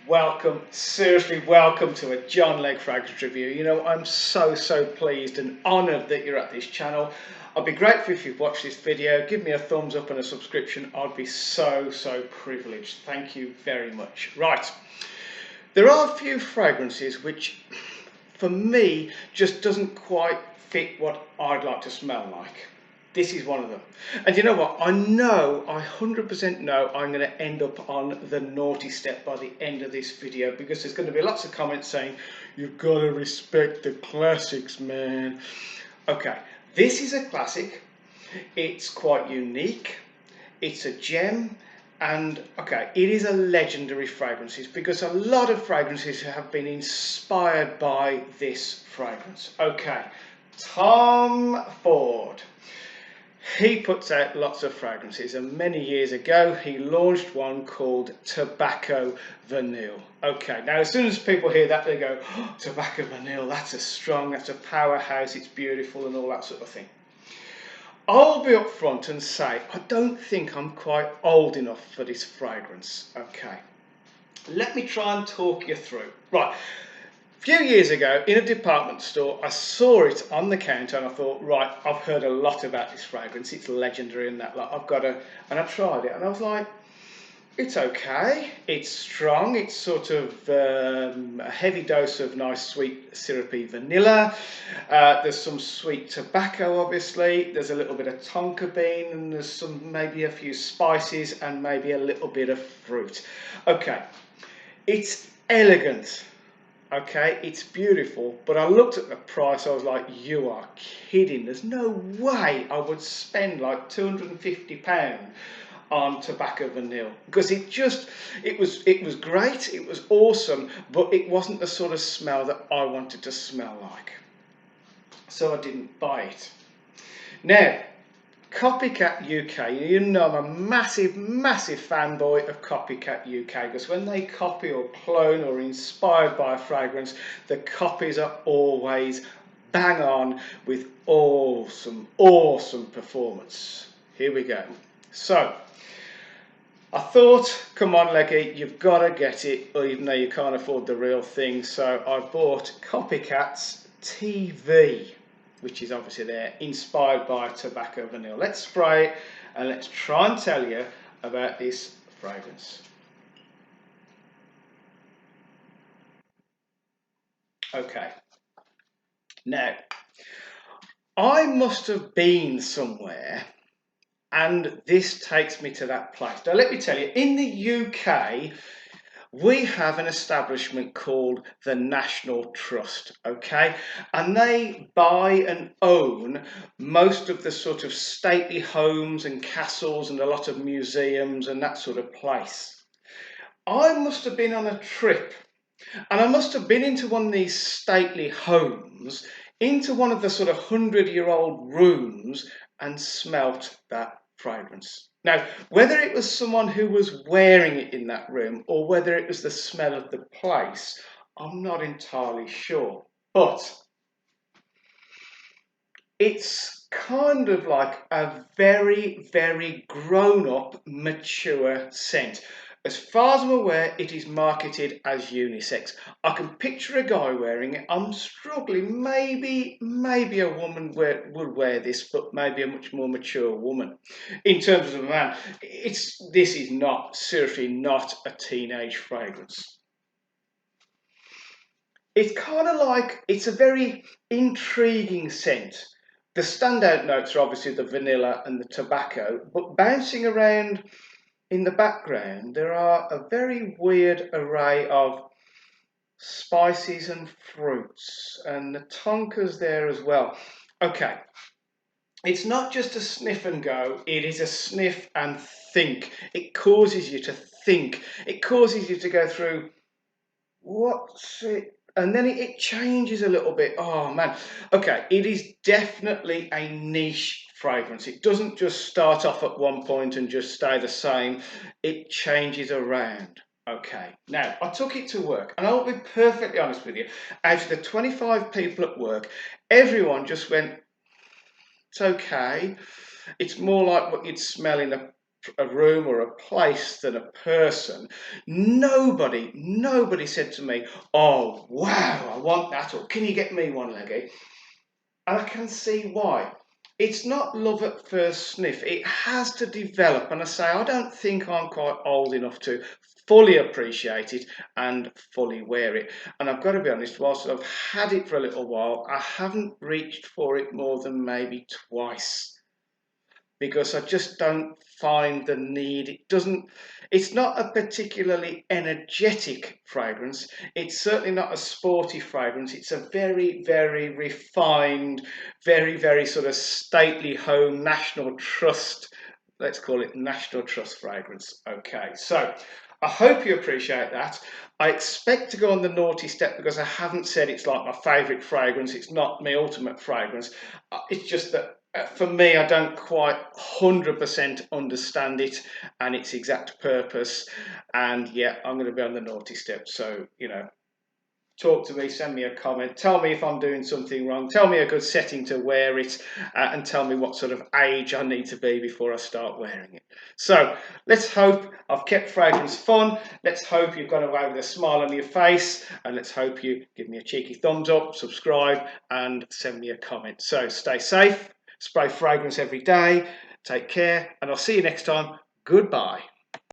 Welcome, seriously welcome to a John Legg Fragrance review. You know, I'm so pleased and honoured that you're at this channel. I'd be grateful if you've watched this video. Give me a thumbs up and a subscription. I'd be so privileged. Thank you very much. Right, there are a few fragrances which, for me, just doesn't quite fit what I'd like to smell like. This is one of them. And you know what? I 100% know I'm going to end up on the naughty step by the end of this video, because there's going to be lots of comments saying, you've got to respect the classics, man. Okay, this is a classic. It's quite unique. It's a gem. And okay, it is a legendary fragrance because a lot of fragrances have been inspired by this fragrance. Okay, Tom Ford. He puts out lots of fragrances, and many years ago he launched one called Tobacco Vanille. Okay, now as soon as people hear that, they go, oh, Tobacco Vanille, that's a powerhouse, it's beautiful and all that sort of thing. I'll be upfront and say I don't think I'm quite old enough for this fragrance. Okay, let me try and talk you through. Right. A few years ago in a department store, I saw it on the counter and I thought, right, I've heard a lot about this fragrance, it's legendary and that, like, and I tried it and I was like, it's okay, it's strong, it's sort of a heavy dose of nice sweet syrupy vanilla, there's some sweet tobacco obviously, there's a little bit of tonka bean, and there's maybe a few spices and maybe a little bit of fruit. Okay, it's elegant. Okay, it's beautiful, but I looked at the price, I was like, you are kidding, there's no way I would spend like £250 on Tobacco Vanille, because it was great, it was awesome, but it wasn't the sort of smell that I wanted to smell like, so I didn't buy it. Now, COPYCAT UK, you know I'm a massive fanboy of COPYCAT UK, because when they copy or clone or inspired by a fragrance, the copies are always bang on with awesome performance. Here we go. So I thought, come on Leggy, you've got to get it, even though you can't afford the real thing. So I bought COPYCAT's TV, which is obviously there, inspired by Tobacco Vanille. Let's spray it and let's try and tell you about this fragrance. Okay, now I must have been somewhere and this takes me to that place. Now let me tell you, in the UK we have an establishment called the National Trust, okay? And they buy and own most of the sort of stately homes and castles and a lot of museums and that sort of place. I must have been on a trip, and I must have been into one of these stately homes, into one of the sort of 100-year-old rooms, and smelt that fragrance. Now, whether it was someone who was wearing it in that room or whether it was the smell of the place, I'm not entirely sure. But it's kind of like a very grown-up, mature scent. As far as I'm aware, it is marketed as unisex. I can picture a guy wearing it. I'm struggling. Maybe a woman would wear this, but maybe a much more mature woman. In terms of a man, this is seriously not a teenage fragrance. It's kind of like, it's a very intriguing scent. The standout notes are obviously the vanilla and the tobacco, but bouncing around in the background, there are a very weird array of spices and fruits, and the tonka's there as well. Okay, it's not just a sniff and go, it is a sniff and think. It causes you to think. It causes you to go through, what's it? And then it changes a little bit. Oh man. Okay, it is definitely a niche fragrance. It doesn't just start off at one point and just stay the same. It changes around. Okay, now I took it to work, and I'll be perfectly honest with you. Out of the 25 people at work, everyone just went, it's okay. It's more like what you'd smell in a a room or a place than a person. Nobody said to me, oh wow, I want that, or can you get me one, Leggy? And I can see why. It's not love at first sniff. It has to develop, and I say I don't think I'm quite old enough to fully appreciate it and fully wear it. And I've got to be honest, whilst I've had it for a little while, I haven't reached for it more than maybe twice, because I just don't find the need. It's not a particularly energetic fragrance. It's certainly not a sporty fragrance. It's a very, very refined, very, very sort of stately home, National Trust, let's call it National Trust fragrance. Okay, so I hope you appreciate that. I expect to go on the naughty step because I haven't said it's like my favourite fragrance. It's not my ultimate fragrance. It's just that for me, I don't quite 100% understand it and its exact purpose. And yeah, I'm going to be on the naughty step. So, talk to me, send me a comment, tell me if I'm doing something wrong, tell me a good setting to wear it, and tell me what sort of age I need to be before I start wearing it. So let's hope I've kept fragrance fun. Let's hope you've gone away with a smile on your face, and let's hope you give me a cheeky thumbs up, subscribe, and send me a comment. So stay safe, spray fragrance every day, take care, and I'll see you next time. Goodbye.